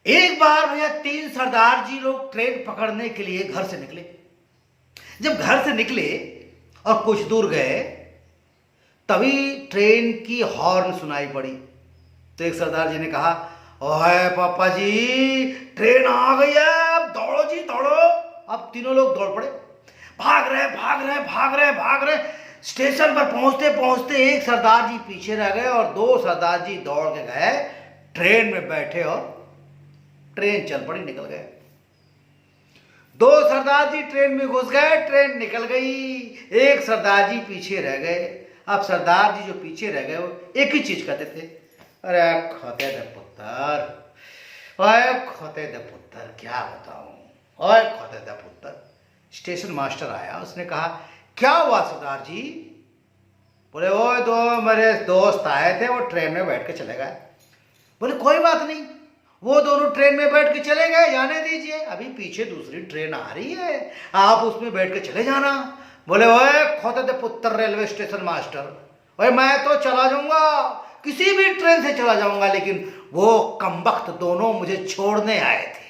एक बार भैया तीन सरदार जी लोग ट्रेन पकड़ने के लिए घर से निकले। जब घर से निकले और कुछ दूर गए, तभी ट्रेन की हॉर्न सुनाई पड़ी। तो एक सरदार जी ने कहा, ओए पापा जी, ट्रेन आ गई है, अब दौड़ो जी दौड़ो। अब तीनों लोग दौड़ पड़े, भाग रहे भाग रहे भाग रहे भाग रहे। स्टेशन पर पहुंचते पहुंचते एक सरदार जी पीछे रह गए और दो सरदार जी दौड़ के गए, ट्रेन में बैठे और ट्रेन चल पड़ी, निकल गए। दो सरदार जी ट्रेन में घुस गए, ट्रेन निकल गई, एक सरदार जी पीछे रह गए। अब सरदार जी जो पीछे रह गए वो एक ही चीज कहते थे, अरे खोते दे पुत्र, ओए खोते दे पुत्र, क्या बताऊं, ओए खोते दे पुत्र। स्टेशन मास्टर आया, उसने कहा, क्या हुआ सरदार जी? बोले, वो दो मेरे दोस्त आए थे, वो ट्रेन में बैठ के चले गए। बोले, कोई बात नहीं, वो दोनों ट्रेन में बैठ के चले गए, जाने दीजिए, अभी पीछे दूसरी ट्रेन आ रही है, आप उसमें बैठ के चले जाना। बोले, ओए खोते दे पुत्र रेलवे स्टेशन मास्टर, ओए मैं तो चला जाऊंगा, किसी भी ट्रेन से चला जाऊंगा, लेकिन वो कमबख्त दोनों मुझे छोड़ने आए थे।